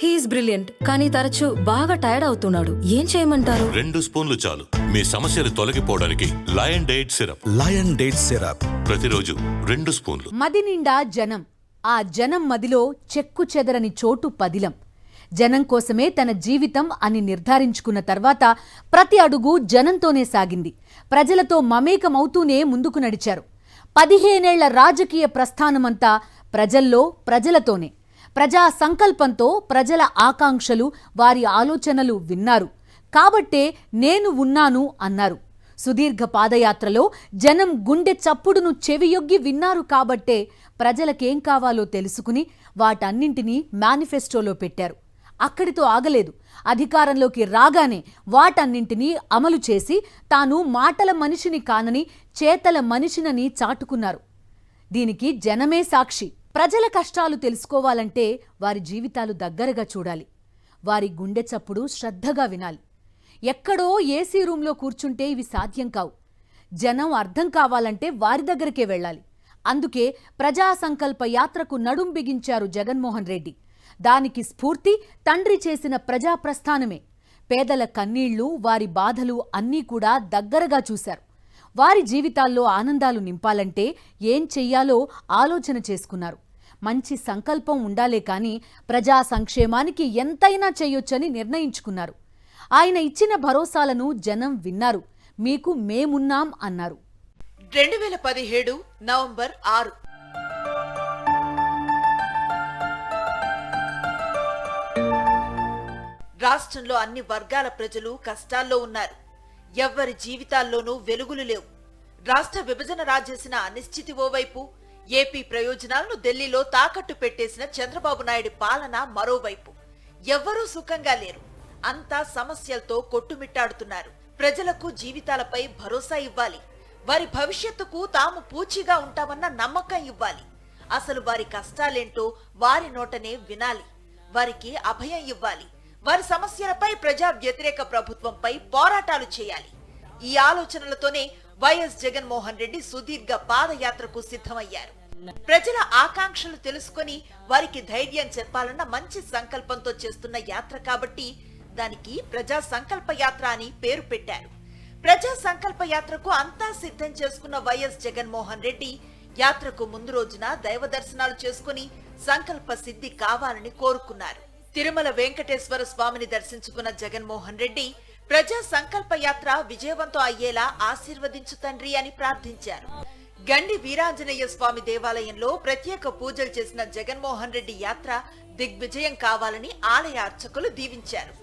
He's brilliant, కానీ తరచూ బాగా టైర్డ్ అవుతున్నాడు. ఏం చేయమంటారు? 2 స్పూన్లు చాలు మీ సమస్యలు తొలగిపోవడానికి. లయన్ డేట్ సిరప్ ప్రతిరోజు 2 స్పూన్లు. మది నిండా జనం, ఆ జనం మదిలో చెక్కు చెదరని చోటు పదిలం. జనం కోసమే తన జీవితం అని నిర్ధారించుకున్న తర్వాత ప్రతి అడుగు జనంతోనే సాగింది. ప్రజలతో మమేకమవుతూనే ముందుకు నడిచారు. 15 ఏళ్ల రాజకీయ ప్రస్థానమంతా ప్రజల్లో, ప్రజలతోనే. ప్రజా సంకల్పంతో ప్రజల ఆకాంక్షలు, వారి ఆలోచనలు విన్నారు. కాబట్టే నేను ఉన్నాను అన్నారు. సుదీర్ఘ పాదయాత్రలో జనం గుండె చప్పుడును చెవియొగ్గి విన్నారు కాబట్టే ప్రజలకేం కావాలో తెలుసుకుని వాటన్నింటినీ మేనిఫెస్టోలో పెట్టారు. అక్కడితో ఆగలేదు. అధికారంలోకి రాగానే వాటన్నింటినీ అమలు చేసి తాను మాటల మనిషిని కానని చేతల మనిషినని చాటుకున్నారు. దీనికి జనమే సాక్షి. ప్రజల కష్టాలు తెలుసుకోవాలంటే వారి జీవితాలు దగ్గరగా చూడాలి. వారి గుండె చప్పుడు శ్రద్ధగా వినాలి. ఎక్కడో ఏసీ రూంలో కూర్చుంటే ఇవి సాధ్యం కావు. జనం అర్థం కావాలంటే వారి దగ్గరికే వెళ్ళాలి. అందుకే ప్రజా సంకల్ప యాత్రకు నడుం బిగించారు జగన్మోహన్ రెడ్డి. దానికి స్ఫూర్తి తండ్రి చేసిన ప్రజా ప్రస్థానమే. పేదల కన్నీళ్లు, వారి బాధలు అన్నీ కూడా దగ్గరగా చూశారు. వారి జీవితాల్లో ఆనందాలు నింపాలంటే ఏం చెయ్యాలో ఆలోచన చేసుకున్నారు. మంచి సంకల్పం ఉండాలే కానీ ప్రజా సంక్షేమానికి ఎంతైనా చెయ్యొచ్చని నిర్ణయించుకున్నారు. ఆయన ఇచ్చిన భరోసాలను జనం విన్నారు. మీకు మేమున్నాం అన్నారు. 2017 నవంబర్ 6. రాష్ట్రంలో అన్ని వర్గాల ప్రజలు కష్టాల్లో ఉన్నారు. ఎవ్వరి జీవితాల్లోనూ వెలుగులు లేవు. రాష్ట్ర విభజన రాజేసిన అనిశ్చితి ఓవైపు, ఏపీ ప్రయోజనాలను ఢిల్లీలో తాకట్టు పెట్టేసిన చంద్రబాబు నాయుడు పాలన మరోవైపు. ఎవ్వరూ సుఖంగా లేరు. అంతా సమస్యలతో కొట్టుమిట్టాడుతున్నారు. ప్రజలకు జీవితాలపై భరోసా ఇవ్వాలి. వారి భవిష్యత్తుకు తాము పూచీగా ఉంటామన్న నమ్మకం ఇవ్వాలి. అసలు వారి కష్టాలేంటో వారి నోటనే వినాలి. వారికి అభయం ఇవ్వాలి. వారి సమస్యలపై ప్రజా వ్యతిరేక ప్రభుత్వంపై పోరాటాలు చేయాలి. ఈ ఆలోచనలతోనే వైఎస్ జగన్మోహన్ రెడ్డి సుదీర్ఘ పాదయాత్రకు సిద్ధమయ్యారు. ప్రజల ఆకాంక్షలు తెలుసుకుని వారికి ధైర్యం చెప్పాలన్న మంచి సంకల్పంతో చేస్తున్న యాత్ర కాబట్టి దానికి ప్రజా సంకల్ప యాత్ర అని పేరు పెట్టారు. ప్రజా సంకల్ప యాత్రకు అంతా సిద్ధం చేసుకున్న వైఎస్ జగన్మోహన్ రెడ్డి యాత్రకు ముందు రోజున దైవ దర్శనాలు చేసుకుని సంకల్ప సిద్ధి కావాలని కోరుకున్నారు. తిరుమల వెంకటేశ్వర స్వామిని దర్శించుకున్న జగన్మోహన్ రెడ్డి ప్రజా సంకల్ప యాత్ర విజయవంతం అయ్యేలా ఆశీర్వదించు తండ్రి అని ప్రార్థించారు. గండి వీరాంజనేయ స్వామి దేవాలయంలో ప్రత్యేక పూజలు చేసిన జగన్మోహన్ రెడ్డి యాత్ర దిగ్విజయం కావాలని ఆలయ అర్చకులు దీవించారు.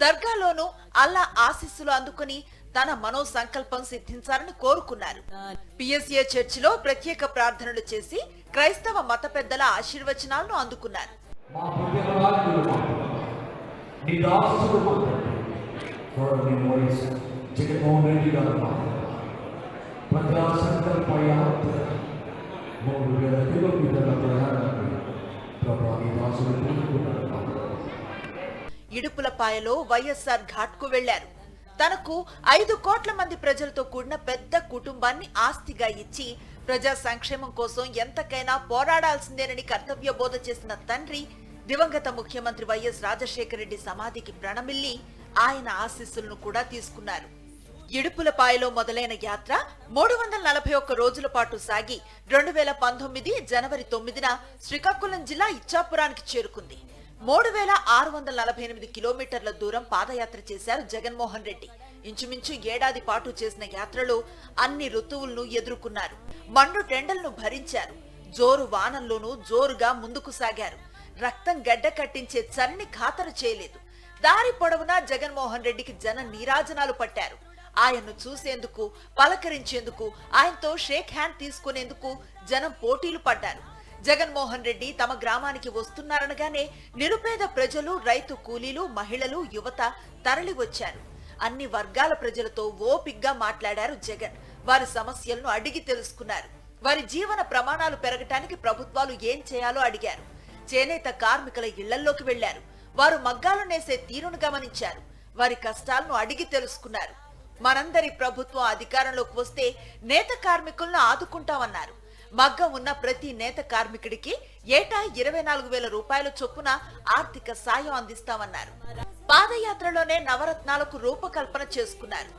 దర్గాలోనూ అల్లా ఆశీస్సులు అందుకుని తన మనో సంకల్పం సిద్ధించాలని కోరుకున్నారు. పిఎస్ఏ చర్చిలో ప్రత్యేక ప్రార్థనలు చేసి క్రైస్తవ మత పెద్దల ఆశీర్వచనాలను అందుకున్నారు. ఇడుపులపాయలో వైఎస్ఆర్ ఘాట్ కు వెళ్లారు. తనకు 5 కోట్ల మంది ప్రజలతో కూడిన పెద్ద కుటుంబాన్ని ఆస్తిగా ఇచ్చి ప్రజా సంక్షేమం కోసం ఎంతకైనా పోరాడాల్సిందేనని కర్తవ్య బోధ చేసిన తండ్రి దివంగత ముఖ్యమంత్రి వైఎస్ రాజశేఖర రెడ్డి సమాధికి ప్రణమిల్లి ఆయన ఆశీస్సులను కూడా తీసుకున్నారు. ఇడుపులపాయలో మొదలైన యాత్ర 341 రోజుల పాటు సాగి 2019 జనవరి 9న శ్రీకాకుళం జిల్లా ఇచ్చాపురానికి చేరుకుంది. 3648 కిలోమీటర్ల దూరం పాదయాత్ర చేశారు జగన్మోహన్ రెడ్డి. ఇంచుమించు ఏడాది పాటు చేసిన యాత్రలో అన్ని ఋతువులను ఎదుర్కొన్నారు. మండు టెండలను భరించారు. జోరు వానంలోనూ జోరుగా ముందుకు సాగారు. రక్తం గడ్డ కట్టించే చలిని ఖాతరు చేయలేదు. దారి పొడవునా జగన్మోహన్ రెడ్డికి జన నీరాజనాలు పట్టారు. ఆయన్ను చూసేందుకు, పలకరించేందుకు, ఆయనతో షేక్ హ్యాండ్ తీసుకునేందుకు జనం పోటీలు పడ్డారు. జగన్మోహన్ రెడ్డి తమ గ్రామానికి వస్తున్నారనగానే నిరుపేద ప్రజలు, రైతు కూలీలు, మహిళలు, యువత తరలి వచ్చారు. అన్ని వర్గాల ప్రజలతో ఓపిగ్గా మాట్లాడారు జగన్. వారి సమస్యలను అడిగి తెలుసుకున్నారు. వారి జీవన ప్రమాణాలు పెరగటానికి ప్రభుత్వాలు ఏం చేయాలో అడిగారు. చేనేత కార్మికుల ఇళ్లల్లోకి వెళ్లారు. వారు మగ్గాలు నేసే తీరును గమనించారు. వారి కష్టాలను అడిగి తెలుసుకున్నారు. మనందరి ప్రభుత్వం అధికారంలోకి వస్తే నేత కార్మికులను ఆదుకుంటామన్నారు. మగ్గం ఉన్న ప్రతి నేత కార్మికుడికి ఏటా 24,000 రూపాయల చొప్పున ఆర్థిక సాయం అందిస్తామన్నారు. పాదయాత్రలోనే నవరత్నాలకు రూపకల్పన చేసుకున్నారు.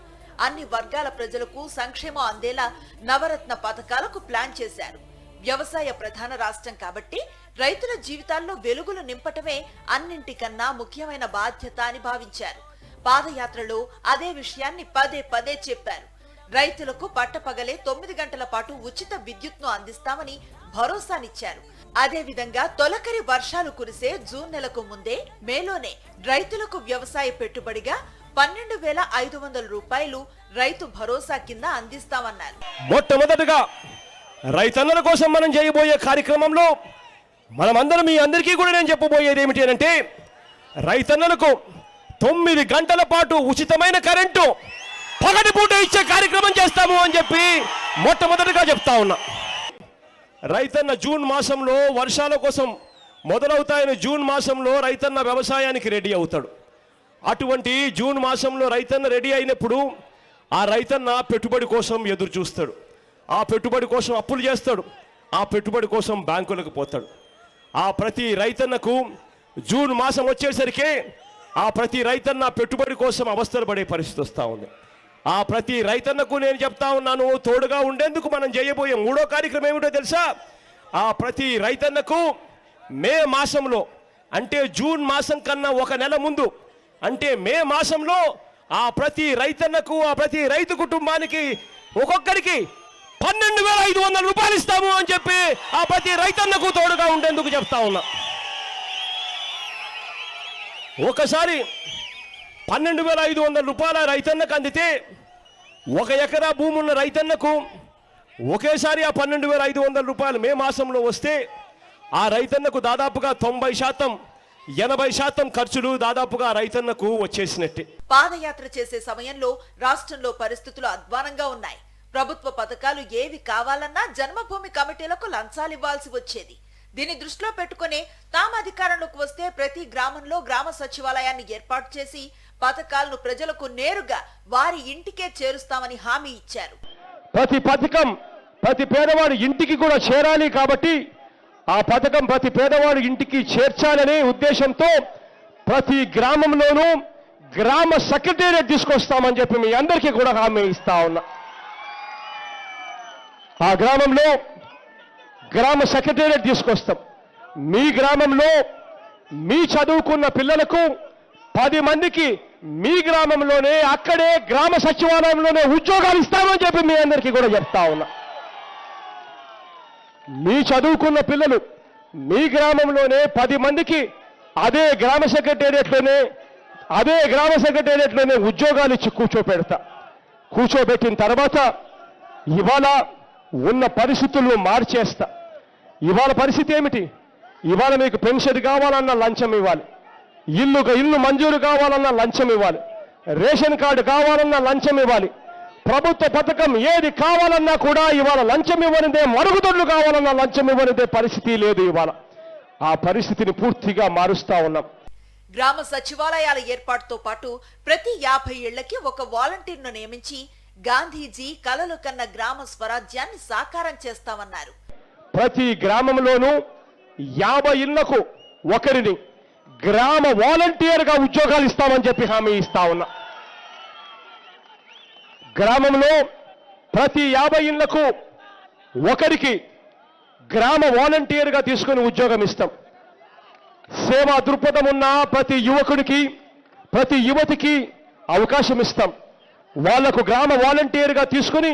అన్ని వర్గాల ప్రజలకు సంక్షేమం అందేలా నవరత్న పథకాలకు ప్లాన్ చేశారు. వ్యవసాయ ప్రధాన రాష్ట్రం కాబట్టి రైతుల జీవితాల్లో వెలుగులు నింపటమే అన్నింటికన్నా ముఖ్యమైన బాధ్యత అని భావించారు. పాదయాత్రలో అదే విషయాన్ని పదే పదే చెప్పారు. రైతులకు పట్టపగలే 9 గంటల పాటు ఉచిత విద్యుత్ను అందిస్తామని భరోసానిచ్చారు. అదే విధంగా తొలకరి వర్షాలు కురిసే జూన్ నెలకు ముందే మేలోనే రైతులకు వ్యవసాయ పెట్టుబడిగా 12,500 రూపాయలు రైతు భరోసా కింద అందిస్తామన్నారు. మొట్టమొదటిగా రైతన్నల కోసం మనం చేయబోయే కార్యక్రమంలో మనమందరం మీ అందరికీ కూడా నేను చెప్పబోయేది ఏమిటి అంటే, రైతన్నలకు 9 గంటల పాటు ఉచితమైన కరెంటు పగటిపూట ఇచ్చే కార్యక్రమం చేస్తాము అని చెప్పి మొట్టమొదటిగా చెప్తా ఉన్నా. రైతన్న జూన్ మాసంలో వర్షాల కోసం మొదలవుతాయని జూన్ మాసంలో రైతన్న వ్యవసాయానికి రెడీ అవుతాడు. అటువంటి జూన్ మాసంలో రైతన్న రెడీ అయినప్పుడు ఆ రైతన్న పెట్టుబడి కోసం ఎదురు చూస్తాడు. ఆ పెట్టుబడి కోసం అప్పులు చేస్తాడు. ఆ పెట్టుబడి కోసం బ్యాంకులకు పోతాడు. ఆ ప్రతి రైతన్నకు జూన్ మాసం వచ్చేసరికి ఆ ప్రతి రైతన్న పెట్టుబడి కోసం అవస్థలు పడే పరిస్థితి వస్తూ ఉంది. ఆ ప్రతి రైతన్నకు నేను చెప్తా ఉన్నాను, తోడుగా ఉండేందుకు మనం చేయబోయే 3వ కార్యక్రమం ఏమిటో తెలుసా? ఆ ప్రతి రైతన్నకు మే మాసంలో అంటే జూన్ మాసం కన్నా 1 నెల ముందు అంటే మే మాసంలో ఆ ప్రతి రైతన్నకు ఆ ప్రతి రైతు కుటుంబానికి ఒక్కొక్కరికి 12,500 రూపాయలు ఇస్తాము అని చెప్పి ఆ ప్రతి రైతన్నకు తోడుగా ఉండేందుకు చెప్తా ఉన్నా. ఒకసారి 12,500 రూపాయల రైతన్నకు అందితే 1 ఎకరా భూమి ఉన్న రైతన్నకు ఒకేసారి ఆ 12,500 రూపాయలు మే మాసంలో వస్తే ఆ రైతన్నకు దాదాపుగా 90%, 80% ఖర్చులు దాదాపుగా రైతన్నకు వచ్చేసినట్టే. పాదయాత్ర చేసే సమయంలో రాష్ట్రంలో పరిస్థితులు అధ్వానంగా ఉన్నాయి. ప్రభుత్వ పథకాలు ఏవి కావాలన్నా జన్మభూమి కమిటీలకు లంచాలు ఇవ్వాల్సి వచ్చేది. దీన్ని దృష్టిలో పెట్టుకుని తాము అధికారంలోకి వస్తే ప్రతి గ్రామంలో గ్రామ సచివాలయాన్ని ఏర్పాటు చేసి పథకాలను ప్రజలకు నేరుగా వారి ఇంటికే చేరుస్తామని హామీ ఇచ్చారు. ప్రతి పథకం ప్రతి పేదవాడి ఇంటికి కూడా చేరాలి కాబట్టి ఆ పథకం ప్రతి పేదవాడి ఇంటికి చేర్చాలనే ఉద్దేశంతో ప్రతి గ్రామంలోనూ గ్రామ సెక్రటేరియట్ తీసుకొస్తామని చెప్పి మీ అందరికీ కూడా హామీ ఇస్తా ఉన్నా. ఆ గ్రామంలో గ్రామ సెక్రటేరియట్ తీసుకొస్తాం. మీ గ్రామంలో మీ చదువుకున్న పిల్లలకు 10 మందికి మీ గ్రామంలోనే అక్కడే గ్రామ సచివాలయంలోనే ఉద్యోగాలు ఇస్తామని చెప్పి మీ అందరికీ కూడా చెప్తా ఉన్నా. మీ చదువుకున్న పిల్లలు మీ గ్రామంలోనే 10 మందికి అదే గ్రామ సెక్రటేరియట్లోనే ఉద్యోగాలు ఇచ్చి కూర్చోబెట్టిన తర్వాత ఇవాళ ఉన్న పరిస్థితులను మార్చేస్తా. ఇవాళ పరిస్థితి ఏమిటి? ఇవాళ మీకు పెన్షన్ కావాలన్నా లంచం ఇవ్వాలి, ఇల్లు మంజూరు కావాలన్నా లంచం ఇవ్వాలి, రేషన్ కార్డు కావాలన్నా లంచం ఇవ్వాలి, ప్రభుత్వ పథకం ఏది కావాలన్నా కూడా ఇవాళ లంచం ఇవ్వనిదే, మరుగుదొడ్లు కావాలన్నా లంచం ఇవ్వనిదే పరిస్థితి లేదు. ఇవాళ ఆ పరిస్థితిని పూర్తిగా మారుస్తా ఉన్నాం. గ్రామ సచివాలయాల ఏర్పాటుతో పాటు ప్రతి 50 ఇళ్లకి ఒక వాలంటీర్ను నియమించి గాంధీజీ కలలు కన్న గ్రామ స్వరాజ్యాన్ని సాకారం చేస్తామన్నారు. ప్రతి గ్రామంలోనూ 50 ఇళ్లకు ఒకరిని గ్రామ వాలంటీర్గా ఉద్యోగాలు ఇస్తామని చెప్పి హామీ ఇస్తా ఉన్నా. గ్రామంలో ప్రతి 50 ఇళ్లకు ఒకరికి గ్రామ వాలంటీర్గా తీసుకుని ఉద్యోగం ఇస్తాం. సేవా దృక్పథం ఉన్న ప్రతి యువకుడికి ప్రతి యువతికి అవకాశం ఇస్తాం. వాళ్లకు గ్రామ వాలంటీర్గా తీసుకుని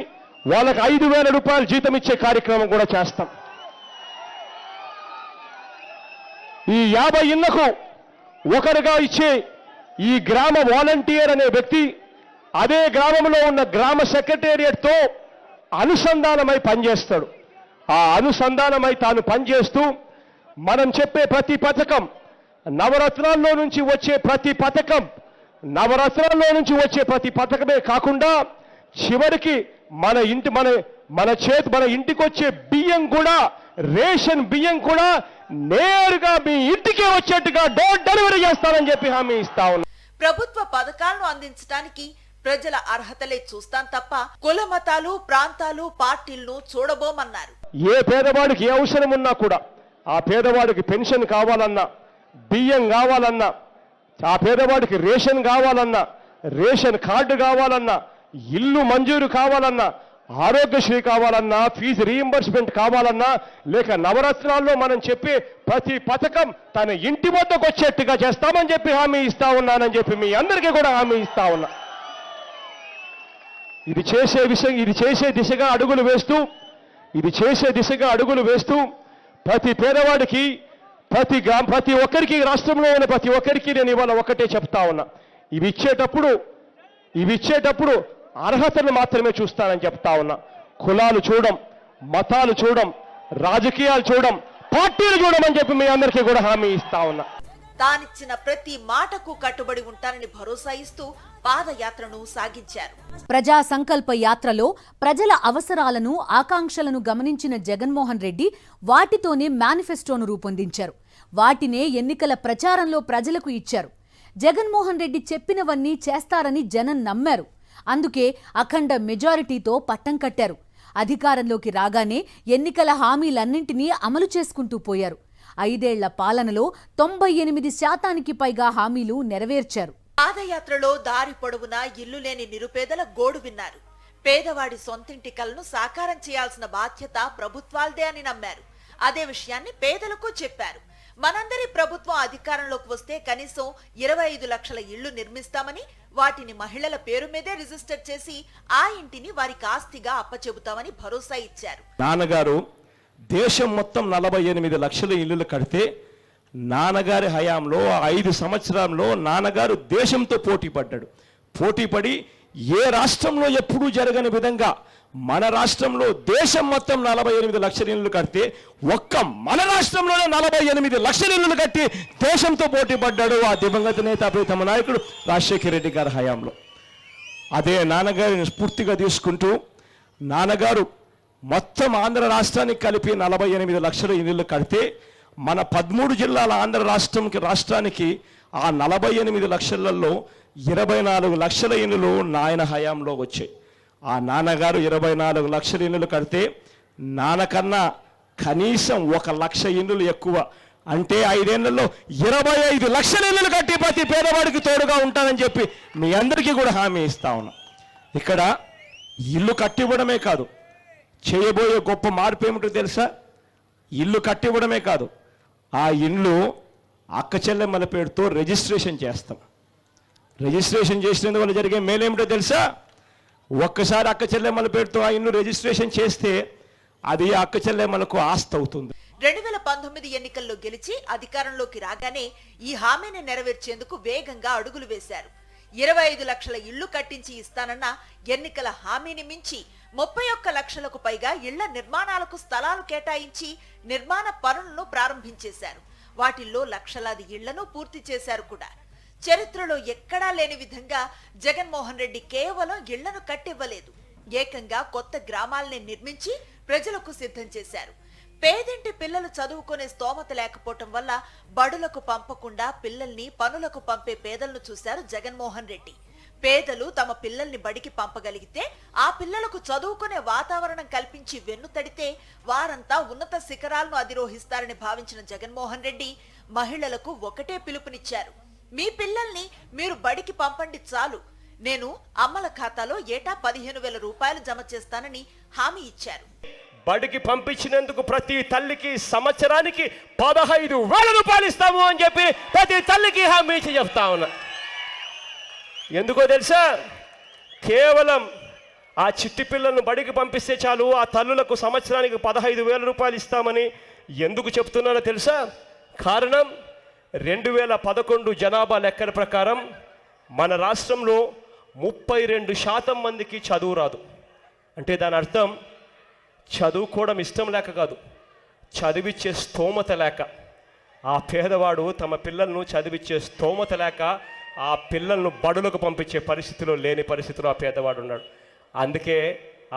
వాళ్ళకు 5,000 రూపాయలు జీతం ఇచ్చే కార్యక్రమం కూడా చేస్తాం. ఈ 50 ఇళ్లకు ఒకరుగా ఇచ్చే ఈ గ్రామ వాలంటీర్ అనే వ్యక్తి అదే గ్రామంలో ఉన్న గ్రామ సెక్రటేరియట్తో అనుసంధానమై పనిచేస్తాడు. ఆ అనుసంధానమై తాను పనిచేస్తూ మనం చెప్పే ప్రతి పథకం, నవరత్నాల్లో నుంచి వచ్చే ప్రతి పథకమే కాకుండా చివరికి మన ఇంటికి వచ్చే బియ్యం కూడా, రేషన్ బియ్యం కూడా నేరుగా మీ ఇంటికే వచ్చేట్టుగా డోర్ డెలివరీ చేస్తానని చెప్పి హామీ ఇస్తా ఉన్నా. ప్రభుత్వ పథకాలను అందించడానికి ప్రజల అర్హతలే చూస్తాం తప్ప కుల మతాలు ప్రాంతాలు పార్టీలను చూడబోమన్నారు. ఏ పేదవాడికి ఏ అవసరం ఉన్నా కూడా, ఆ పేదవాడికి పెన్షన్ కావాలన్నా, బియ్యం కావాలన్నా, ఆ పేదవాడికి రేషన్ కావాలన్నా, రేషన్ కార్డు కావాలన్నా, ఇల్లు మంజూరు కావాలన్నా, ఆరోగ్యశ్రీ కావాలన్నా, ఫీజు రీయింబర్స్మెంట్ కావాలన్నా, లేక నవరత్నాల్లో మనం చెప్పే ప్రతి పథకం తన ఇంటి వద్దకు వచ్చేట్టుగా చేస్తామని చెప్పి హామీ ఇస్తా ఉన్నానని చెప్పి మీ అందరికీ కూడా హామీ ఇస్తా ఉన్నా. ఇది చేసే దిశగా అడుగులు వేస్తూ ప్రతి పేదవాడికి, ప్రతి ఒక్కరికి, రాష్ట్రంలో ఉన్న ప్రతి ఒక్కరికి నేను ఇవాళ ఒకటే చెప్తా ఉన్నా. ఇవి ఇచ్చేటప్పుడు అర్హతను మాత్రమే చూస్తానని చెప్తా ఉన్నా. కులాలు చూడం, మతాలు చూడం, రాజకీయాలు చూడం, పార్టీలు చూడమని చెప్పి మీ అందరికీ కూడా హామీ ఇస్తా ఉన్నా. తానిచ్చిన ప్రతి మాటకు కట్టుబడి ఉంటానని భరోసా ఇస్తూ పాదయాత్రను సాగించారు. ప్రజా సంకల్ప యాత్రలో ప్రజల అవసరాలను, ఆకాంక్షలను గమనించిన జగన్మోహన్ రెడ్డి వాటితోనే మేనిఫెస్టోను రూపొందించారు. వాటినే ఎన్నికల ప్రచారంలో ప్రజలకు ఇచ్చారు. జగన్మోహన్ రెడ్డి చెప్పినవన్నీ చేస్తారని జనం నమ్మారు. అందుకే అఖండ మెజారిటీతో పట్టం కట్టారు. అధికారంలోకి రాగానే ఎన్నికల హామీలన్నింటినీ అమలు చేసుకుంటూ పోయారు. 5 ఏళ్ల పాలనలో 98% పైగా హామీలు నెరవేర్చారు. పాదయాత్రలో దారి పొడవునా ఇల్లు లేని నిరుపేదల గోడు విన్నారు. పేదవాడి సొంతింటి కలను సాకారం చేయాల్సిన బాధ్యత ప్రభుత్వాలదే అని నమ్మారు. అదే విషయాన్ని పేదలకు చెప్పారు. మనందరి ప్రభుత్వం అధికారంలోకి వస్తే కనీసం 25 లక్షల ఇళ్లు నిర్మిస్తామని, వాటిని మహిళల పేరు మీదే రిజిస్టర్ చేసి ఆ ఇంటిని వారికి ఆస్తిగా అప్పచెబుతామని భరోసా ఇచ్చారు. నాన్నగారు దేశం మొత్తం 48 లక్షల ఇల్లులు కడితే, నాన్నగారి హయాంలో 5 సంవత్సరాల్లో నాన్నగారు దేశంతో పోటీపడి ఏ రాష్ట్రంలో ఎప్పుడూ జరగని విధంగా మన రాష్ట్రంలో దేశం మొత్తం 48 లక్షల ఇల్లులు కడితే, ఒక్క మన రాష్ట్రంలోనే 48 లక్షల ఇల్లులు కట్టి దేశంతో పోటీపడ్డాడు ఆ దివంగత నేత ప్రీతమ నాయకుడు రాజశేఖర రెడ్డి గారి హయాంలో. అదే నాన్నగారిని స్ఫూర్తిగా తీసుకుంటూ నాన్నగారు మొత్తం ఆంధ్ర రాష్ట్రానికి కలిపి 48 లక్షల ఇల్లులు కడితే, మన 13 జిల్లాల ఆంధ్ర రాష్ట్రానికి ఆ 48 లక్షలలో 24 లక్షల ఇల్లులు నాయన హయాంలో వచ్చాయి. ఆ నాన్నగారు 24 లక్షల ఇల్లులు కడితే, నాన్నకన్నా కనీసం 1 లక్ష ఇల్లులు ఎక్కువ, అంటే 5 ఏళ్లలో 25 లక్షల ఇల్లులు కట్టి ప్రతి పేదవాడికి తోడుగా ఉంటానని చెప్పి మీ అందరికీ కూడా హామీ ఇస్తా ఉన్నా. ఇక్కడ ఇల్లు కట్టివ్వడమే కాదు, చేయబోయే గొప్ప మార్పు ఏమిటో తెలుసా? ఇల్లు కట్టివ్వడమే కాదు, ఆ ఇల్లు అక్క చెల్లెమ్మల పేరుతో రిజిస్ట్రేషన్ చేస్తాం. రిజిస్ట్రేషన్ చేసినందువల్ల జరిగే మేలేమిటో తెలుసా? ఒక్కసారి అక్క చెల్లెమ్మల పేరుతో ఆ ఇల్లు రిజిస్ట్రేషన్ చేస్తే అది అక్క చెల్లెమ్మలకు ఆస్తి అవుతుంది. 2019 ఎన్నికల్లో గెలిచి అధికారంలోకి రాగానే ఈ హామీని నెరవేర్చేందుకు వేగంగా అడుగులు వేశారు. 25 లక్షల ఇళ్లు కట్టించి ఇస్తానన్న ఎన్నికల హామీని మించి 31 లక్షలకు పైగా ఇళ్ల నిర్మాణాలకు స్థలాలు కేటాయించి నిర్మాణ పనులను ప్రారంభించేశారు. వాటిల్లో లక్షలాది ఇళ్లను పూర్తి చేశారు కూడా. చరిత్రలో ఎక్కడా లేని విధంగా జగన్మోహన్ రెడ్డి కేవలం ఇళ్లను కట్టివ్వలేదు, ఏకంగా కొత్త గ్రామాల్ని నిర్మించి ప్రజలకు సిద్ధం చేశారు. పేదింటి పిల్లలు చదువుకునే స్తోమత లేకపోవటం వల్ల బడులకు పంపకుండా పిల్లల్ని పనులకు పంపే పేదలను చూశారు జగన్మోహన్ రెడ్డి. పేదలు తమ పిల్లల్ని బడికి పంపగలిగితే, ఆ పిల్లలకు చదువుకునే వాతావరణం కల్పించి వెన్నుతడితే వారంతా ఉన్నత శిఖరాలను అధిరోహిస్తారని భావించిన జగన్మోహన్ రెడ్డి మహిళలకు ఒకటే పిలుపునిచ్చారు. మీ పిల్లల్ని మీరు బడికి పంపండి చాలు, నేను అమ్మల ఖాతాలో ఏటా 15,000 రూపాయలు జమ చేస్తానని హామీ ఇచ్చారు. బడికి పంపించినందుకు ప్రతి తల్లికి సంవత్సరానికి 15,000 రూపాయలు ఇస్తాము అని చెప్పి ప్రతి తల్లికి హామీ ఇచ్చి చెప్తా ఉన్నా. ఎందుకో తెలుసా? కేవలం ఆ చిట్టి పిల్లలను బడికి పంపిస్తే చాలు, ఆ తల్లులకు సంవత్సరానికి 15,000 రూపాయలు ఇస్తామని ఎందుకు చెప్తున్నానో తెలుసా? కారణం 2011 జనాభా లెక్కల ప్రకారం మన రాష్ట్రంలో 32% మందికి చదువు రాదు. అంటే దాని అర్థం చదువుకోవడం ఇష్టం లేక కాదు, చదివిచ్చే స్తోమత లేక. ఆ పేదవాడు తమ పిల్లలను చదివిచ్చే స్తోమత లేక ఆ పిల్లలను బడులకు పంపించే పరిస్థితిలో లేని పరిస్థితిలో ఆ పేదవాడు ఉన్నాడు. అందుకే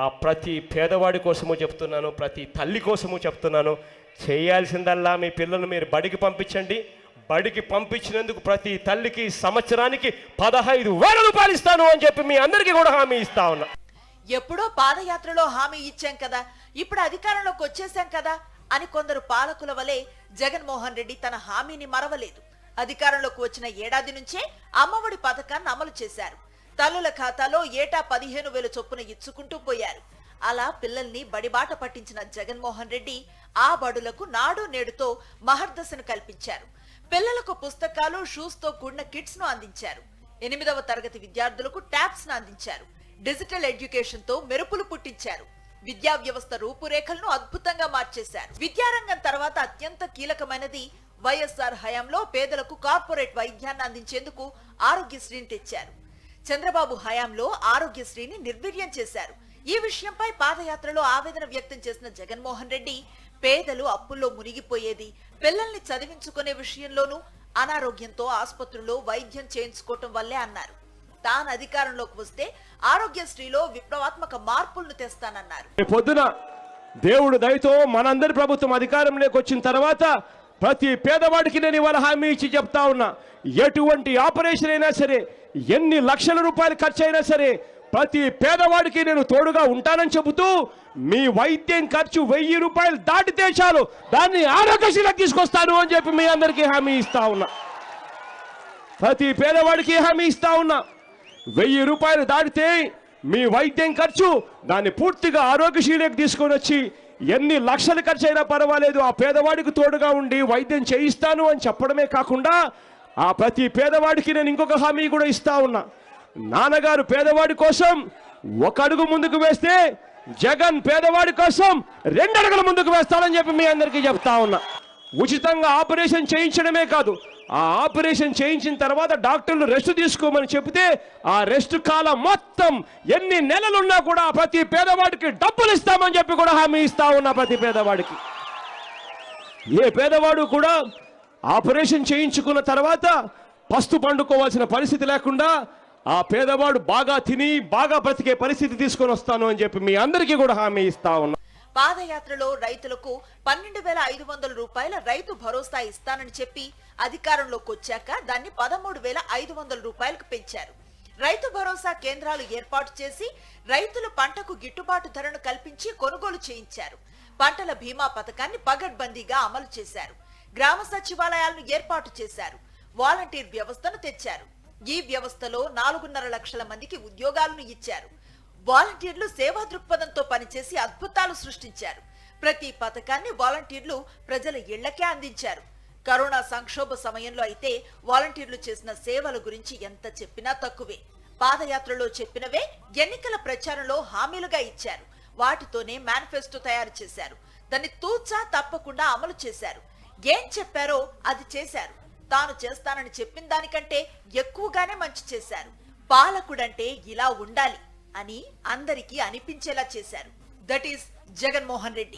ఆ ప్రతి పేదవాడి కోసము చెప్తున్నాను, ప్రతి తల్లి కోసము చెప్తున్నాను, చేయాల్సిందల్లా మీ పిల్లలు మీరు బడికి పంపించండి. బడికి పంపించినందుకు ప్రతి తల్లికి సంవత్సరానికి 15,000 రూపాయలు ఇస్తాను అని చెప్పి మీ అందరికీ కూడా హామీ ఇస్తా ఉన్నా. ఎప్పుడో పాదయాత్రలో హామీ ఇచ్చాం కదా, ఇప్పుడు అధికారంలోకి వచ్చేసాం కదా అని కొందరు పాలకుల వలె జగన్మోహన్ రెడ్డి తన హామీని మరవలేదు. అధికారంలోకి వచ్చిన ఏడాది నుంచే అమ్మఒడి పథకాన్ని అమలు చేశారు. తల్లుల ఖాతాలో ఏటా 15,000 చొప్పున ఇచ్చుకుంటూ పోయారు. అలా పిల్లల్ని బడిబాట పట్టించిన జగన్మోహన్ రెడ్డి ఆ బడులకు నాడు నేడుతో మహర్దశను కల్పించారు. పిల్లలకు పుస్తకాలు, షూస్ తో కూడిన కిట్స్ ను అందించారు. 8వ తరగతి విద్యార్థులకు ట్యాబ్స్ ను అందించారు. డిజిటల్ ఎడ్యుకేషన్ తో మెరుపులు పుట్టించారు. విద్యా వ్యవస్థ రూపురేఖలను అద్భుతంగా మార్చేశారు. విద్యారంగం తర్వాత అత్యంత కీలకమైనది వైఎస్ఆర్ హయాంలో పేదలకు కార్పొరేట్ వైద్యాన్ని అందించేందుకు ఆరోగ్యశ్రీని తెచ్చారు. చంద్రబాబు హయాంలో ఆరోగ్యశ్రీని నిర్వీర్యం చేశారు. ఈ విషయంపై పాదయాత్రలో ఆవేదన వ్యక్తం చేసిన జగన్మోహన్ రెడ్డి పేదలు అప్పుల్లో మునిగిపోయేది పిల్లల్ని చదివించుకునే విషయంలోనూ అనారోగ్యంతో ఆసుపత్రుల్లో వైద్యం చేయించుకోవటం వల్లే అన్నారు. తాను అధికారంలోకి వస్తే ఆరోగ్యశ్రీలో విప్లవాత్మక మార్పులను తెస్తానన్నారు. పొద్దున దేవుడు దయతో మనందరి ప్రభుత్వం అధికారంలోకి వచ్చిన తర్వాత ప్రతి పేదవాడికి నేను ఇవాళ హామీ ఇచ్చి చెప్తా ఉన్నా, ఎటువంటి ఆపరేషన్ అయినా సరే, ఎన్ని లక్షల రూపాయలు ఖర్చు అయినా సరే, ప్రతి పేదవాడికి నేను తోడుగా ఉంటానని చెబుతూ మీ వైద్యం ఖర్చు 1,000 రూపాయలు దాటితే చాలు దాన్ని ఆరోగ్యశ్రీలోకి తీసుకొస్తాను అని చెప్పి మీ అందరికీ హామీ ఇస్తా ఉన్నా. ప్రతి పేదవాడికి హామీ ఇస్తా ఉన్నా, 1,000 రూపాయలు దాటితే మీ వైద్యం ఖర్చు దాన్ని పూర్తిగా ఆరోగ్యశ్రీలోకి తీసుకొని వచ్చి ఎన్ని లక్షలు ఖర్చు అయినా పర్వాలేదు ఆ పేదవాడికి తోడుగా ఉండి వైద్యం చేయిస్తాను అని చెప్పడమే కాకుండా ఆ ప్రతి పేదవాడికి నేను ఇంకొక హామీ కూడా ఇస్తా ఉన్నా. నాన్నగారు పేదవాడి కోసం 1 అడుగు ముందుకు వేస్తే జగన్ పేదవాడి కోసం 2 అడుగుల ముందుకు వేస్తానని చెప్పి మీ అందరికీ చెప్తా ఉన్నా. ఉచితంగా ఆపరేషన్ చేయించడమే కాదు, ఆ ఆపరేషన్ చేయించిన తర్వాత డాక్టర్లు రెస్ట్ తీసుకోమని చెబితే ఆ రెస్ట్ కాలం మొత్తం ఎన్ని నెలలున్నా కూడా ప్రతి పేదవాడికి డబ్బులు ఇస్తామని చెప్పి కూడా హామీ ఇస్తా ఉన్నా. ప్రతి పేదవాడికి, ఏ పేదవాడు కూడా ఆపరేషన్ చేయించుకున్న తర్వాత పస్తు పండుకోవాల్సిన పరిస్థితి లేకుండా ఆ పేదవాడు బాగా తిని బాగా బ్రతికే పరిస్థితి తీసుకొని వస్తాను అని చెప్పి మీ అందరికీ కూడా హామీ ఇస్తా ఉన్నా. పాదయాత్రలో రైతులకు 12,500 రూపాయల రైతు భరోసా ఇస్తానని చెప్పి అధికారంలోకి వచ్చాక దాన్ని 13,500 రూపాయలకు పెంచారు. రైతు భరోసా కేంద్రాలు ఏర్పాటు చేసి రైతులు పంటకు గిట్టుబాటు ధరను కల్పించి కొనుగోలు చేయించారు. పంటల బీమా పథకాన్ని పగడ్బందీగా అమలు చేశారు. గ్రామ సచివాలయాలను ఏర్పాటు చేశారు. వాలంటీర్ వ్యవస్థను తెచ్చారు. ఈ వ్యవస్థలో 4.5 లక్షల మందికి ఉద్యోగాలను ఇచ్చారు. వాలంటీర్లు సేవా దృక్పథంతో పనిచేసి అద్భుతాలు సృష్టించారు. ప్రతి పథకాన్ని వాలంటీర్లు ప్రజల ఇళ్లకే అందించారు. కరోనా సంక్షోభ సమయంలో అయితే వాలంటీర్లు చేసిన సేవల గురించి ఎంత చెప్పినా తక్కువే. పాదయాత్రలో చెప్పినవే ఎన్నికల ప్రచారంలో హామీలుగా ఇచ్చారు. వాటితోనే మేనిఫెస్టో తయారు చేశారు. దాన్ని తూచా తప్పకుండా అమలు చేశారు. ఏం చెప్పారో అది చేశారు. తాను చేస్తానని చెప్పిన దానికంటే ఎక్కువగానే మంచి చేశారు. పాలకుడంటే ఇలా ఉండాలి అని అందరికీ అనిపించేలా చేశారు. That is Jaganmohan Reddy.